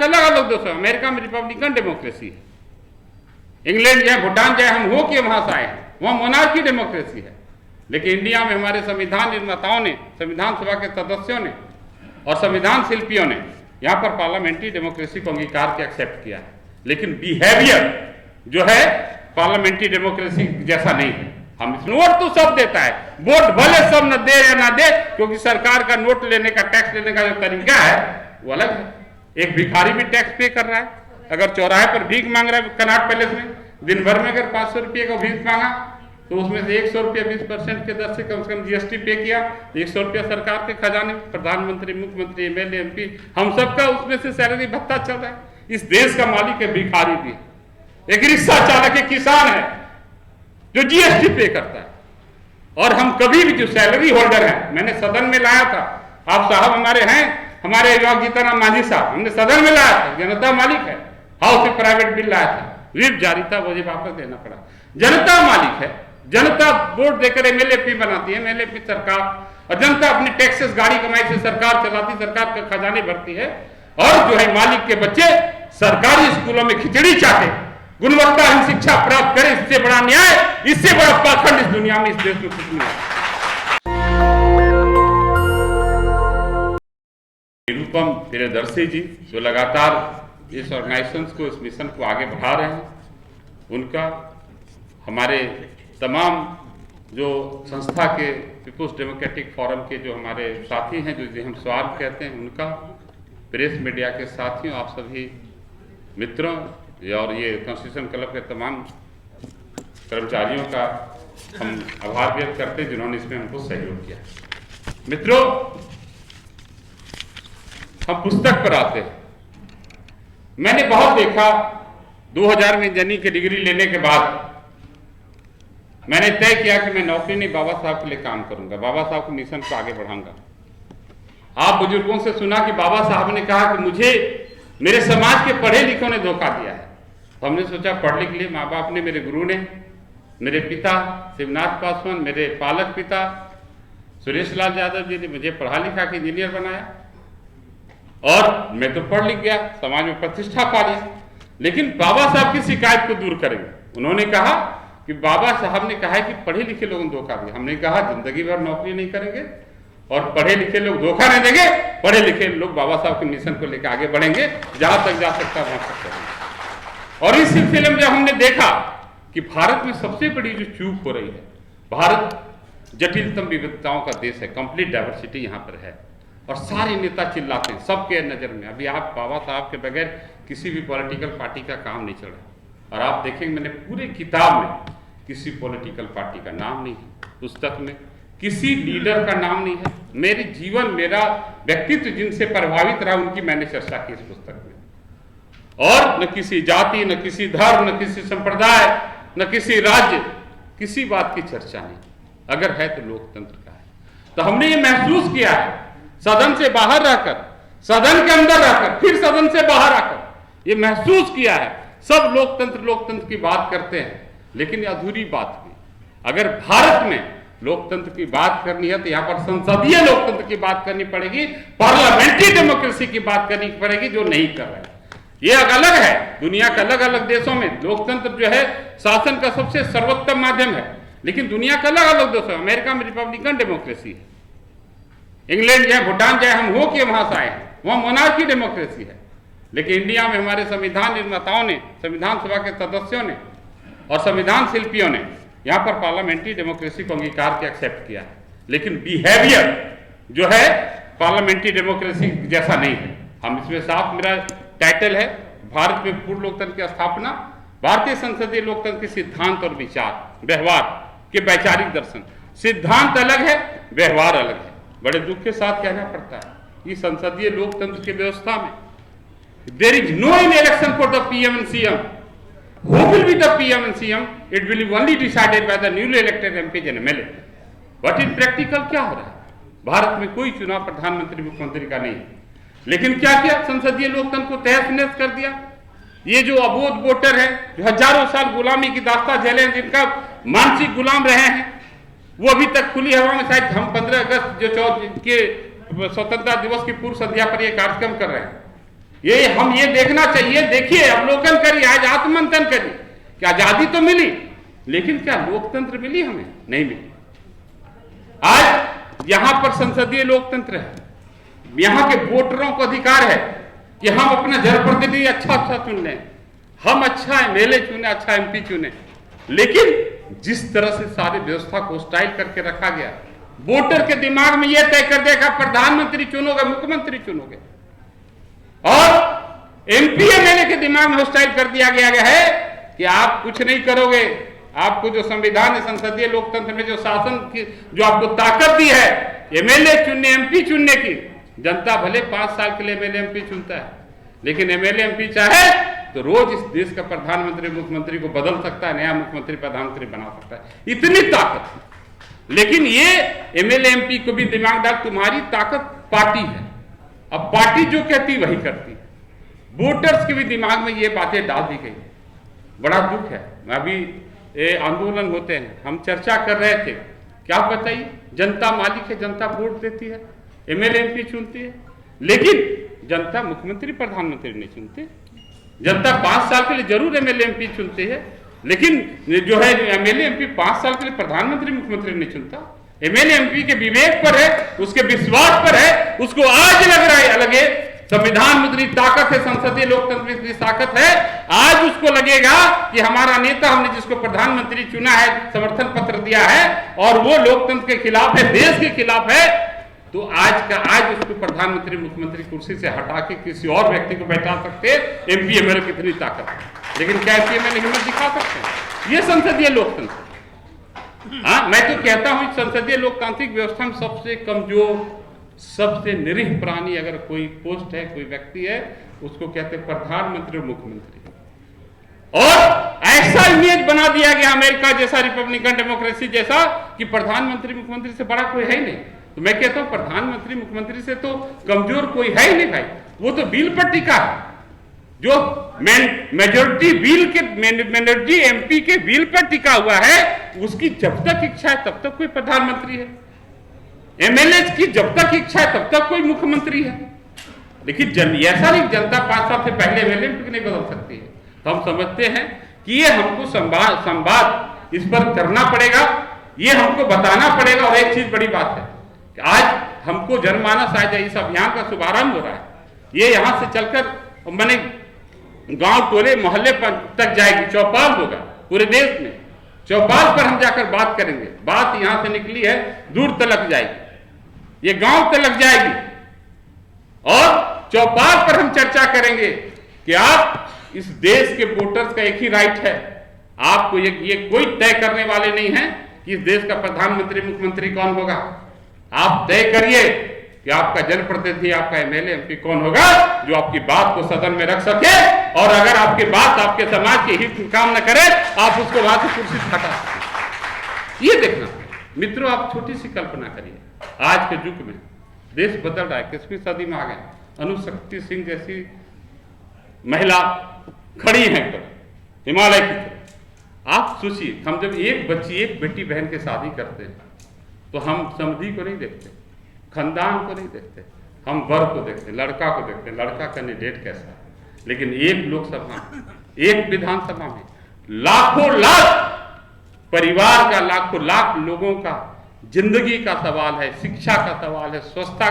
अलग अलग दोस्तों, अमेरिका में रिपब्लिकन डेमोक्रेसी है, इंग्लैंड जाए, भूटान जाए, हम हो के वहां से आए हैं, वहां मोनार्की डेमोक्रेसी है। लेकिन इंडिया में हमारे संविधान निर्माताओं ने, संविधान सभा के सदस्यों ने और संविधान शिल्पियों ने यहाँ पर पार्लियामेंट्री डेमोक्रेसी को अंगीकार के एक्सेप्ट किया है, लेकिन बिहेवियर जो है पार्लियामेंट्री डेमोक्रेसी जैसा नहीं है। हम नोट तो सब देता है, वोट भले सब न दे या ना दे, क्योंकि सरकार का नोट लेने का, टैक्स लेने का जो तरीका है वो अलग है। एक भिखारी भी टैक्स पे कर रहा है, अगर चौराहे पर भीख मांग रहा है कनॉट पैलेस में, दिन भर में अगर 500 रुपये का भीख मांगा तो उसमें से 100 रुपया 20% के दर से कम जीएसटी पे किया, 100 रुपया सरकार के खजाने, प्रधानमंत्री, मुख्यमंत्री, एमएलए, एमपी, हम सबका उसमें से सैलरी भत्ता चल रहा है। इस देश का मालिक है भिखारी भी, एक रिक्शा चालक है, किसान है जो जीएसटी पे करता है। और हम कभी भी जो सैलरी होल्डर है, मैंने सदन में लाया था, आप साहब हमारे हैं, हमारे युवा जीतनराम मांझी साहब, हमने सदन में लाया था, जनता मालिक है, हाउस से प्राइवेट बिल लाया था, रिप जारी था, मुझे वापस देना पड़ा। जनता मालिक है, जनता वोट देकर एमएलए बनाती है, एमएलए सरकार, और जनता अपनी टैक्सेस, गाड़ी कमाई से सरकार चलाती, सरकार के खजाने भरती है। और जो है मालिक के बच्चे सरकारी स्कूलों में खिचड़ी चाटे, गुणवत्ताहीन शिक्षा प्राप्त करें, इससे बड़ा न्याय, इससे बड़ा पाखंड इस दुनिया में, इस देश में कुछ नहीं है। निरुपम प्रियदर्शी जी जो लगातार इस ऑर्गेनाइजेशन को, इस मिशन को आगे बढ़ा रहे हैं, उनका, हमारे तमाम जो संस्था के पीपुल्स डेमोक्रेटिक फोरम के जो हमारे साथी हैं, जो हम स्वार्थ कहते हैं, उनका, प्रेस मीडिया के साथियों, आप सभी मित्रों और ये कॉन्स्टिट्यूशन क्लब के तमाम कर्मचारियों का हम आभार व्यक्त करते हैं जिन्होंने इसमें हमको सहयोग किया। मित्रों, हम पुस्तक पर आते हैं। मैंने बहुत देखा, 2000 में इंजीनियरिंग की डिग्री लेने के बाद मैंने तय किया कि मैं नौकरी नहीं, बाबा साहब के लिए काम करूंगा, बाबा साहब के मिशन को आगे बढ़ाऊंगा। आप बुजुर्गों से सुना कि बाबा साहब ने कहा कि मुझे मेरे समाज के पढ़े लिखों ने धोखा दिया है। तो हमने सोचा पढ़ लिख लिए, माँ बाप ने, मेरे गुरु ने, मेरे पिता शिवनाथ पासवान, मेरे पालक पिता सुरेश लाल यादव जी ने मुझे पढ़ा लिखा के इंजीनियर बनाया, और मैं तो पढ़ लिख गया, समाज में प्रतिष्ठा पा ली। लेकिन बाबा साहब की शिकायत को दूर करेंगे। उन्होंने कहा कि बाबा साहब ने कहा है कि पढ़े लिखे लोगों ने धोखा दिया। हमने कहा जिंदगी भर नौकरी नहीं करेंगे और पढ़े लिखे लोग धोखा नहीं देंगे, पढ़े लिखे लोग बाबा साहब के मिशन को लेकर आगे बढ़ेंगे, जहां तक जा सकता वहां तक करेंगे। और इस सिलसिले में जब हमने देखा कि भारत में सबसे बड़ी जो चूक हो रही है, भारत जटिलतम विविधताओं का देश है, कंप्लीट डाइवर्सिटी यहाँ पर है, और सारे नेता चिल्लाते हैं सबके नजर में। अभी आप बाबा साहब के बगैर किसी भी पॉलिटिकल पार्टी का काम नहीं चल रहा। और आप देखेंगे मैंने पूरे किताब में किसी पॉलिटिकल पार्टी का नाम नहीं है, पुस्तक में किसी लीडर का नाम नहीं है। मेरे जीवन, मेरा व्यक्तित्व जिनसे प्रभावित रहा, उनकी मैंने चर्चा की इस पुस्तक में। और न किसी जाति, न किसी धर्म, न किसी संप्रदाय, न किसी राज्य, किसी बात की चर्चा नहीं। अगर है तो लोकतंत्र का है। तो हमने ये महसूस किया है, सदन से बाहर रहकर, सदन के अंदर रहकर, फिर सदन से बाहर आकर ये महसूस किया है, सब लोकतंत्र की बात करते हैं, लेकिन अधूरी बात हुई। अगर भारत में लोकतंत्र की बात करनी है तो यहाँ पर संसदीय लोकतंत्र की बात करनी पड़ेगी, पार्लियामेंट्री डेमोक्रेसी की बात करनी पड़ेगी, जो नहीं कर रहे हैं। ये अलग है, दुनिया के अलग अलग देशों में लोकतंत्र जो है शासन का सबसे सर्वोत्तम माध्यम है, लेकिन दुनिया के अलग अलग देशों, अमेरिका में रिपब्लिकन डेमोक्रेसी है, इंग्लैंड जाए, भूटान जाए, हम हो के वहां से आए हैं, वहां मोनार्की डेमोक्रेसी है। लेकिन इंडिया में हमारे संविधान निर्माताओं ने, संविधान सभा के सदस्यों ने और संविधान शिल्पियों ने यहाँ पर पार्लियामेंट्री डेमोक्रेसी को अंगीकार के एक्सेप्ट किया है, लेकिन बिहेवियर जो है पार्लियामेंट्री डेमोक्रेसी जैसा नहीं है। हम इसमें साफ, मेरा टाइटल है भारत में पूर्ण लोकतंत्र की स्थापना, भारतीय संसदीय लोकतंत्र के सिद्धांत और विचार, व्यवहार के वैचारिक दर्शन। सिद्धांत अलग है, व्यवहार अलग है। बड़े दुख के साथ कहना पड़ता है, इस संसदीय लोकतंत्र की व्यवस्था में there is no in election for the PM and CM. Who will be the PM and CM? It will be only decided by the newly elected MPs and MLA. But in practical क्या हो रहा है? भारत में कोई चुनाव प्रधानमंत्री मुख्यमंत्री का नहीं, लेकिन क्या किया, संसदीय लोकतंत्र को तहस नहस कर दिया। ये जो अबोध वोटर है, जो हजारों साल गुलामी की दास्तां झेले हैं, जिनका मानसिक गुलाम रहे हैं, वो अभी तक खुली हवा में, शायद हम 15 अगस्त जो के स्वतंत्रता दिवस की पूर्व संध्या पर यह कार्यक्रम कर रहे हैं, ये हम ये देखना चाहिए। देखिए, अवलोकन करिए, आज आत्ममंथन करिए कि आजादी तो मिली, लेकिन क्या लोकतंत्र मिली? हमें नहीं मिली। आज यहां पर संसदीय लोकतंत्र है, यहां के वोटरों को अधिकार है कि हम अपना जनप्रतिनिधि अच्छा चुन लें, हम अच्छा एमएलए चुने, अच्छा एमपी चुने। लेकिन जिस तरह से सारी व्यवस्था को स्टाइल करके रखा गया, वोटर के दिमाग में यह तय कर देगा प्रधानमंत्री चुनोगे, मुख्यमंत्री चुनोगे, और एमपी एमएलए के दिमाग में स्टाइल कर दिया गया है कि आप कुछ नहीं करोगे। आपको जो संविधान है, संसदीय लोकतंत्र में जो शासन की जो आपको ताकत दी है एमएलए चुनने, एमपी चुनने की, जनता भले 5 साल के लिए एमएलए एमपी चुनता है, लेकिन एमएलए एमपी चाहे तो रोज इस देश का प्रधानमंत्री मुख्यमंत्री को बदल सकता है, नया मुख्यमंत्री प्रधानमंत्री बना सकता है, इतनी ताकत। लेकिन ये एमएलए एमपी को भी दिमाग डाल, तुम्हारी ताकत पार्टी है, अब पार्टी जो कहती वही करती है। वोटर्स के भी दिमाग में ये बातें डाल दी गई। बड़ा दुख है। अभी आंदोलन होते हैं, हम चर्चा कर रहे थे, क्या बताइए, जनता मालिक है, जनता वोट देती है, एमएलए एमपी चुनती है, लेकिन जनता मुख्यमंत्री प्रधानमंत्री नहीं चुनती। जनता 5 साल के लिए जरूर एमएलए एमपी चुनती है, लेकिन जो है एमएलए एमपी 5 साल के लिए प्रधानमंत्री मुख्यमंत्री नहीं चुनता। एमएलए एमपी के विवेक पर है, उसके विश्वास पर है, उसको आज लग रहा है अलग है संविधान में इतनी ताकत है, संसदीय लोकतंत्र में इतनी ताकत है, आज उसको लगेगा कि हमारा नेता, हमने जिसको प्रधानमंत्री चुना है, समर्थन पत्र दिया है, और वो लोकतंत्र के खिलाफ है, देश के खिलाफ है, तो आज उसको प्रधानमंत्री मुख्यमंत्री कुर्सी से हटा के किसी और व्यक्ति को बैठा सकते। एमपी एमएलए कितनी ताकत है, लेकिन क्या एमपी एमएलए हिम्मत दिखा सकते हैं? ये संसदीय लोकतंत्र। हाँ, मैं तो कहता हूं संसदीय लोकतांत्रिक व्यवस्था में सबसे कमजोर, सबसे निरीह प्राणी अगर कोई पोस्ट है, कोई व्यक्ति है, उसको कहते हैं प्रधानमंत्री और मुख्यमंत्री। और ऐसा इमेज बना दिया गया अमेरिका जैसा, रिपब्लिकन डेमोक्रेसी जैसा, कि प्रधानमंत्री मुख्यमंत्री से बड़ा कोई है नहीं। तो मैं कहता हूं प्रधानमंत्री मुख्यमंत्री से तो कमजोर कोई है ही नहीं भाई। वो तो बिल पर टिका है, जो मेजोरिटी एमपी के बिल पर टिका हुआ है, उसकी जब तक इच्छा है तब तक कोई प्रधानमंत्री है, एमएलए की जब तक इच्छा है तब तक कोई मुख्यमंत्री है। लेकिन ऐसा नहीं, जनता 5 साल से पहले एमएलए नहीं बदल सकती है। तो हम समझते हैं कि ये हमको संवाद इस पर करना पड़ेगा, ये हमको बताना पड़ेगा। और एक चीज बड़ी बात है कि आज हमको जनमानस, आज इस अभियान का शुभारंभ हो रहा है, ये यहां से चलकर मैंने गांव टोले मोहल्ले तक जाएगी, चौपाल होगा पूरे देश में, चौपाल पर हम जाकर बात करेंगे। बात यहां से निकली है, दूर तलक जाएगी, ये गांव तलक जाएगी, और चौपाल पर हम चर्चा करेंगे कि आप इस देश के वोटर्स का एक ही राइट है, आपको ये कोई तय करने वाले नहीं है कि इस देश का प्रधानमंत्री मुख्यमंत्री कौन होगा। आप तय करिए कि आपका जनप्रतिनिधि, आपका एमएलए एमपी कौन होगा, जो आपकी बात को सदन में रख सके, और अगर आपकी बात आपके समाज के हित में काम न करे, आप उसको वहां से कुर्सी से हटा सकते। ये देखना मित्रों, आप छोटी सी कल्पना करिए, आज के युग में देश बदल रहा है, 21वीं सदी में आ गए, अनुशक्ति सिंह जैसी महिला खड़ी है हिमालय की तरफ। आप सोचिए, हम जब एक बेटी बहन की शादी करते हैं, तो हम समधी को नहीं देखते, खानदान को नहीं देखते, हम वर को देखते, लड़का को देखते, लड़का कैंडिडेट कैसा है। लेकिन एक लोकसभा, एक विधानसभा में लाखों लाख परिवार का, लाखों लाख लोगों का जिंदगी का सवाल है, शिक्षा का सवाल है, स्वास्थ्य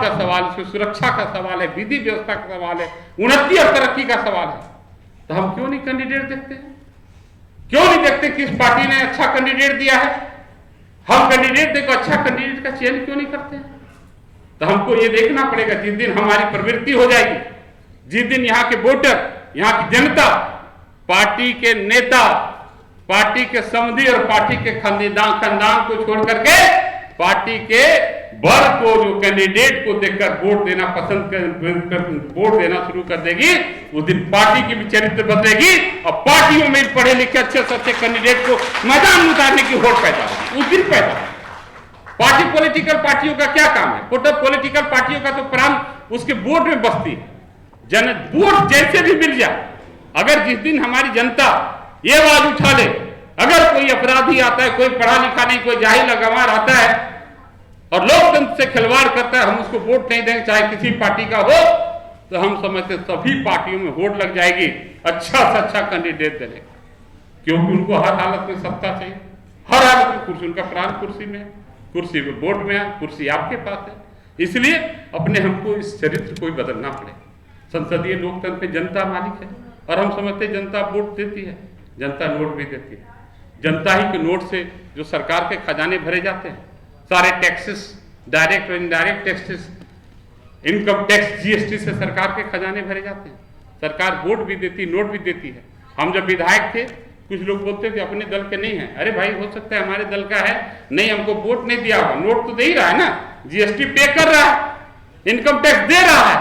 का सवाल है, सुरक्षा का सवाल है, विधि व्यवस्था का सवाल है, उन्नति और तरक्की का सवाल है। तो हम क्यों नहीं कैंडिडेट देखते हैं? क्यों नहीं देखते किस पार्टी ने अच्छा कैंडिडेट दिया है? हम कैंडिडेट देखो, अच्छा कैंडिडेट का चयन क्यों नहीं करते हैं? तो हमको ये देखना पड़ेगा, जिस दिन हमारी प्रवृत्ति हो जाएगी, जिस दिन यहाँ के वोटर, यहाँ की जनता पार्टी के नेता, पार्टी के समधी और पार्टी के खानदान को छोड़ करके पार्टी के वर्ग को, जो कैंडिडेट को देखकर वोट देना वोट देना शुरू कर देगी, उस दिन पार्टी की भी चरित्र बदलेगी, और पार्टियों में पढ़े लिखे अच्छे से अच्छे कैंडिडेट को मैदान में उतारने की होड़ पैदा होगी, उस दिन पैदा होगी। पार्टी पॉलिटिकल पार्टियों का क्या काम है? पॉलिटिकल पार्टियों का तो प्राण उसके वोट में बसती है। वोट जैसे भी मिल जाए, अगर जिस दिन हमारी जनता ये आवाज उठा ले, अगर कोई अपराधी आता है, कोई पढ़ा लिखा नहीं, कोई जाहिल गंवार आता है और लोकतंत्र से खिलवाड़ करता है, हम उसको वोट नहीं देंगे, चाहे किसी पार्टी का हो, तो हम समझते सभी पार्टियों में वोट लग जाएगी, अच्छा से अच्छा कैंडिडेट देने, क्योंकि उनको हर हालत में सत्ता चाहिए, हर हालत में कुर्सी, उनका प्राण कुर्सी में है, कुर्सी वोट में है, कुर्सी आपके पास है। इसलिए अपने हमको इस चरित्र को बदलना पड़े। संसदीय लोकतंत्र में जनता मालिक है और हम समझते जनता वोट देती है, जनता नोट भी देती है। जनता ही के नोट से जो सरकार के खजाने भरे जाते हैं, सारे टैक्सेस, डायरेक्ट और indirect taxes, income tax, GST से सरकार के खजाने भरे जाते हैं। सरकार वोट भी देती, नोट भी देती है। हम जब विधायक थे, कुछ लोग बोलते थे अपने दल के नहीं है, अरे भाई हो सकता है हमारे दल का है, नहीं हमको वोट नहीं दिया होगा, नोट तो दे ही रहा है ना, जीएसटी पे कर रहा है, इनकम टैक्स दे रहा है,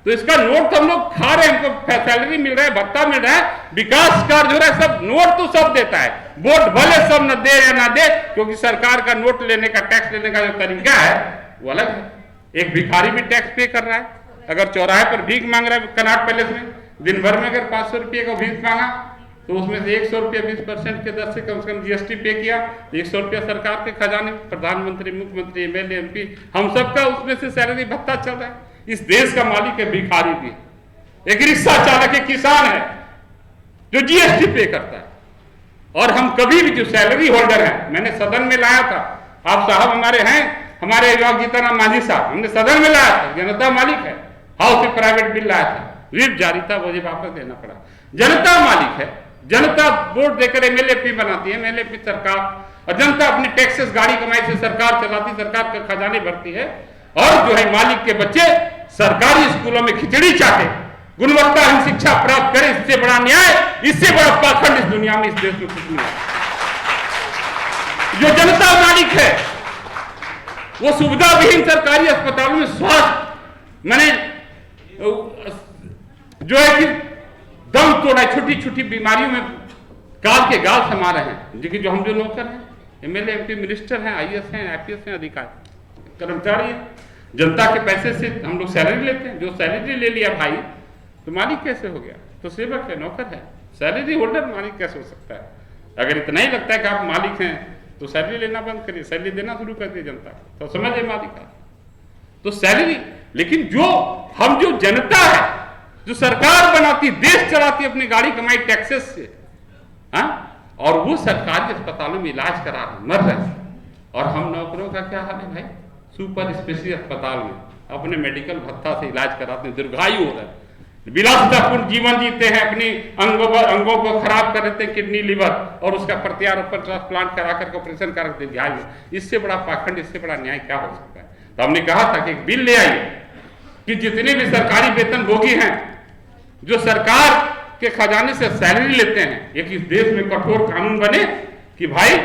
तो इसका नोट तो हम लोग खा रहे हैं, हमको सैलरी मिल रहा है, भत्ता मिल रहा है, विकास कार्य हो रहा है, सब नोट तो सब देता है, वोट भले सब न दे या ना दे, क्योंकि सरकार का नोट लेने का, टैक्स लेने का जो तरीका है वो अलग है। एक भिखारी भी टैक्स पे कर रहा है, अगर चौराहे पर भीख मांग रहा है कनॉट पैलेस में, दिन भर में अगर 500 रुपये का भीख मांगा तो उसमें से 100 रुपया 20% के दर से कम जीएसटी पे किया, 100 रुपया सरकार के खजाने, प्रधानमंत्री, मुख्यमंत्री, एमएलए, एमपी, हम सबका उसमें से सैलरी भत्ता चल रहा है। इस देश का मालिक है भिखारी भी, एक रिक्शा चालक है, किसान है जो जीएसटी पे करता है। और हम कभी भी जो सैलरी होल्डर है, मैंने सदन में लाया था, आप साहब हमारे हैं, हमारे युवक जीताराम मांझी साहब, हमने सदन में लाया था, जनता मालिक है, हाउस से प्राइवेट बिल लाया था, रिप जारी था, मुझे वापस देना पड़ा। जनता मालिक है, जनता वोट देकर एमएलए बनाती है, एमएलए सरकार, और जनता अपनी टैक्सेस, गाड़ी कमाई से सरकार चलाती, सरकार के खजाने भरती है। और जो है मालिक के बच्चे सरकारी स्कूलों में खिचड़ी चाटे, गुणवत्ताहीन शिक्षा प्राप्त करें, इससे बड़ा न्याय, इससे बड़ा पाखंड इस दुनिया में, इस देश में कुछ नहीं है। जो जनता मालिक है वो सुविधा विहीन सरकारी अस्पतालों में स्वास्थ्य, मैंने जो है कि दम तोड़ा, छोटी छोटी बीमारियों में काल के गाल समा रहे हैं, जो कि जो हम जो नौकर हैं, एमएलए, एमपी, मिनिस्टर हैं, आईएएस हैं, आईपीएस हैं, अधिकारी, कर्मचारी हैं, जनता के पैसे से हम लोग सैलरी लेते हैं। जो सैलरी ले लिया भाई तो मालिक कैसे हो गया? तो सेवक है, नौकर है, सैलरी होल्डर मालिक कैसे हो सकता है? अगर इतना ही लगता है कि आप मालिक हैं तो सैलरी लेना बंद करिए, सैलरी देना शुरू कर दिए जनता, तो समझिए मालिक है तो सैलरी। लेकिन जो हम जो जनता है, जो सरकार बनाती, देश चलाती अपनी गाड़ी कमाई टैक्सेस से, हाँ, और वो सरकारी अस्पतालों में इलाज करा रहे, मर रहे, और हम नौकरों का क्या हाल है भाई? सुपर स्पेशलिस्ट अस्पताल में अपने मेडिकल भत्ता से इलाज कराते हैं, दीर्घायु हो रहा है, विलासितापूर्ण जीवन जीते हैं, अपनी अंगों को खराब कर देते हैं, किडनी, लिवर, और उसका प्रत्यारोपण, ट्रांसप्लांट करा करके ऑपरेशन करा कर दीर्घायु। इससे बड़ा पाखंड, इससे बड़ा न्याय क्या हो सकता है? तो हमने कहा था कि एक बिल ले आइए कि जितने भी सरकारी वेतनभोगी हैं, जो सरकार के खजाने से सैलरी लेते हैं, एक इस देश में कठोर कानून बने कि भाई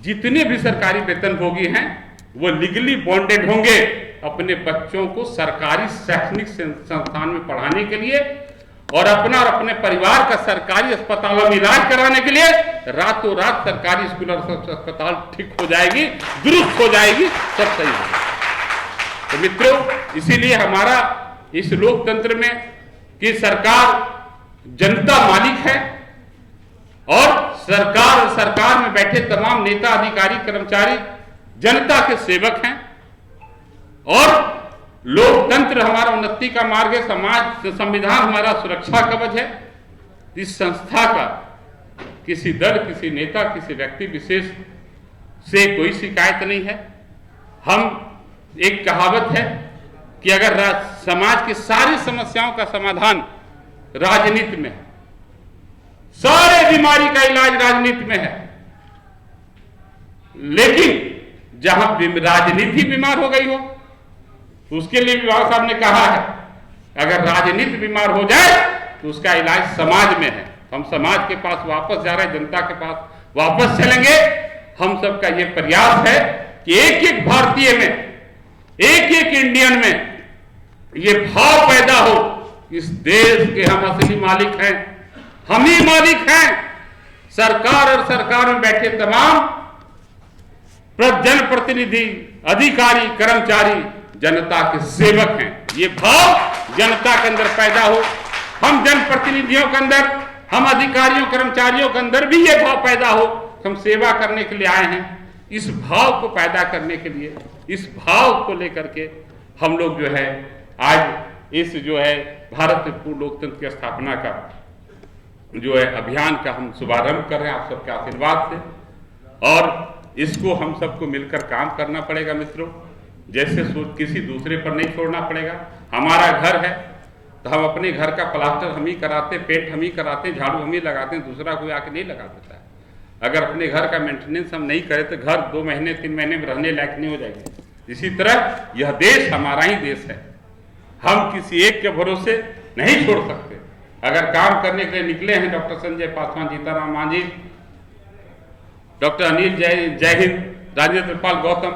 जितने भी सरकारी वेतनभोगी हैं वो लीगली बॉन्डेड होंगे अपने बच्चों को सरकारी शैक्षणिक संस्थान में पढ़ाने के लिए, और अपना और अपने परिवार का सरकारी अस्पतालों में इलाज कराने के लिए। रातों रात सरकारी स्कूल और अस्पताल ठीक हो जाएगी, दुरुस्त हो जाएगी, सब सही होगा। तो मित्रों, इसीलिए हमारा इस लोकतंत्र में कि सरकार जनता मालिक है, और सरकार में बैठे तमाम नेता, अधिकारी, कर्मचारी जनता के सेवक हैं, और लोकतंत्र हमारा उन्नति का मार्ग है, समाज, संविधान हमारा सुरक्षा कवच है। इस संस्था का किसी दल, किसी नेता, किसी व्यक्ति विशेष से कोई शिकायत नहीं है। हम, एक कहावत है कि अगर समाज की सारी समस्याओं का समाधान राजनीति में है, सारे बीमारी का इलाज राजनीति में है, लेकिन जहां राजनीति बीमार हो गई हो, उसके लिए भी बाबा साहब ने कहा है अगर राजनीति बीमार हो जाए तो उसका इलाज समाज में है। हम समाज के पास वापस जा रहे हैं, जनता के पास वापस चलेंगे। हम सबका यह प्रयास है कि एक एक भारतीय में, एक एक इंडियन में ये भाव पैदा हो, इस देश के हम असली मालिक हैं, हम ही मालिक हैं। सरकार और सरकार में बैठे तमाम जनप्रतिनिधि, अधिकारी, कर्मचारी जनता के सेवक हैं। ये भाव जनता के अंदर पैदा हो, हम जनप्रतिनिधियों के अंदर, हम अधिकारियों, कर्मचारियों के अंदर भी ये भाव पैदा हो, हम सेवा करने के लिए आए हैं। इस भाव को पैदा करने के लिए, इस भाव को लेकर के हम लोग जो है आज इस जो है भारत में पूर्ण लोकतंत्र की स्थापना का जो है अभियान का हम शुभारंभ कर रहे हैं आप सबके आशीर्वाद से। और इसको हम सबको मिलकर काम करना पड़ेगा मित्रों, जैसे किसी दूसरे पर नहीं छोड़ना पड़ेगा। हमारा घर है तो हम अपने घर का प्लास्टर हम ही कराते, पेंट हम ही कराते, झाड़ू हम ही लगाते हैं, दूसरा कोई आके नहीं लगा देता है। अगर अपने घर का मेंटेनेंस हम नहीं करें तो घर 2 महीने 3 महीने में रहने लायक नहीं हो जाएगी। इसी तरह यह देश हमारा ही देश है, हम किसी एक के भरोसे नहीं छोड़ सकते। अगर काम करने के लिए निकले हैं डॉक्टर संजय पासवान, जीताराम मांझी, डॉक्टर अनिल जय हिंद, राजेंद्र पाल गौतम,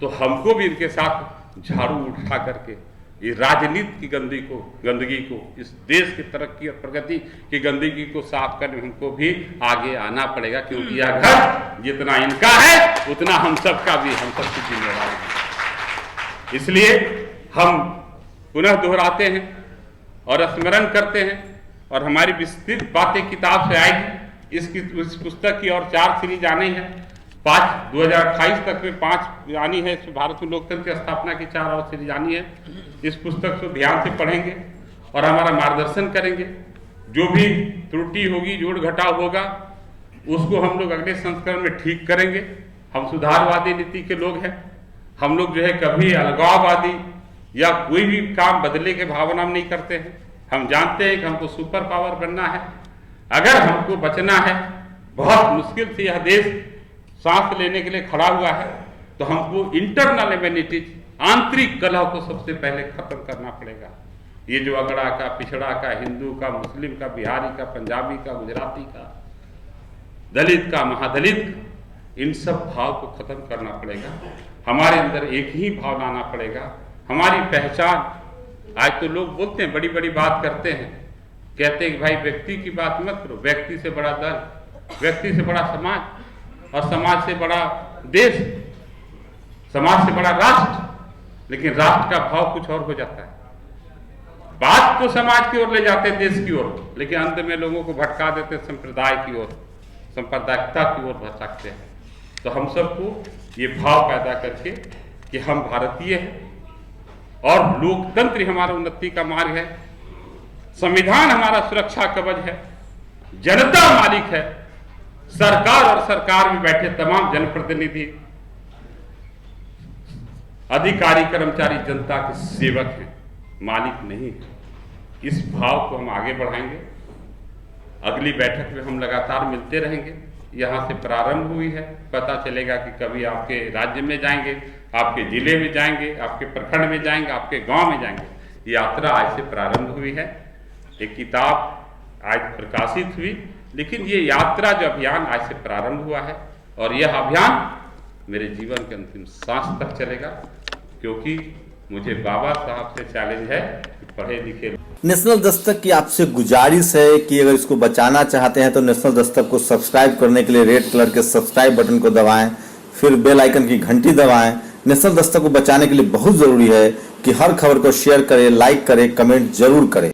तो हमको भी इनके साथ झाड़ू उठा करके ये राजनीति की गंदगी को इस देश की तरक्की और प्रगति की गंदगी को साफ करने में हमको भी आगे आना पड़ेगा, क्योंकि यह घर जितना इनका है उतना हम सबका भी, हम सबकी जिम्मेदारी है। इसलिए हम पुनः दोहराते हैं और स्मरण करते हैं, और हमारी विस्तृत बातें किताब से आएगी। इस पुस्तक की और 4 सीरीज आनी है, 2028 तक में 5 आनी है। भारत में लोकतंत्र की स्थापना की 4 और सीरीज आनी है। इस पुस्तक को ध्यान से पढ़ेंगे और हमारा मार्गदर्शन करेंगे। जो भी त्रुटि होगी, जोड़ घटाव होगा, उसको हम लोग अगले संस्करण में ठीक करेंगे। हम सुधारवादी नीति के लोग हैं, हम लोग जो है कभी अलगाववादी या कोई भी काम बदले के भावना में नहीं करते हैं। हम जानते हैं कि हमको सुपर पावर बनना है। अगर हमको बचना है, बहुत मुश्किल से यह देश सांस लेने के लिए खड़ा हुआ है, तो हमको इंटरनल एमिनिटीज, आंतरिक कलह को सबसे पहले खत्म करना पड़ेगा। ये जो अगड़ा का, पिछड़ा का, हिंदू का, मुस्लिम का, बिहारी का, पंजाबी का, गुजराती का, दलित का, महादलित का, इन सब भाव को खत्म करना पड़ेगा। हमारे अंदर एक ही भाव लाना पड़ेगा, हमारी पहचान। आज तो लोग बोलते हैं, बड़ी बड़ी बात करते हैं, कहते हैं कि भाई व्यक्ति की बात मत करो, व्यक्ति से बड़ा दल, व्यक्ति से बड़ा समाज, और समाज से बड़ा देश, समाज से बड़ा राष्ट्र। लेकिन राष्ट्र का भाव कुछ और हो जाता है। बात तो समाज की ओर ले जाते, देश की ओर, लेकिन अंत में लोगों को भटका देते संप्रदाय की ओर, सांप्रदायिकता की ओर भटकते हैं। तो हम सबको ये भाव पैदा करके कि हम भारतीय हैं और लोकतंत्र हमारा उन्नति का मार्ग है, संविधान हमारा सुरक्षा कवच है, जनता मालिक है, सरकार और सरकार में बैठे तमाम जनप्रतिनिधि, अधिकारी, कर्मचारी जनता के सेवक हैं, मालिक नहीं है। इस भाव को हम आगे बढ़ाएंगे। अगली बैठक में हम लगातार मिलते रहेंगे। यहाँ से प्रारंभ हुई है, पता चलेगा कि कभी आपके राज्य में जाएंगे, आपके जिले में जाएंगे, आपके प्रखंड में जाएंगे, आपके गांव में जाएंगे। ये यात्रा आज से प्रारंभ हुई है। एक किताब आज प्रकाशित हुई, लेकिन ये यात्रा जो अभियान आज से प्रारंभ हुआ है, और यह अभियान मेरे जीवन के अंतिम सांस तक चलेगा, क्योंकि मुझे बाबा साहब से चैलेंज है कि पढ़े लिखे। नेशनल दस्तक की आपसे गुजारिश है कि अगर इसको बचाना चाहते हैं तो नेशनल दस्तक को सब्सक्राइब करने के लिए रेड कलर के सब्सक्राइब बटन को दबाएं, फिर बेल आइकन की घंटी दबाएं। नेशनल दस्तक को बचाने के लिए बहुत जरूरी है कि हर खबर को शेयर करें, लाइक करें, कमेंट जरूर करें।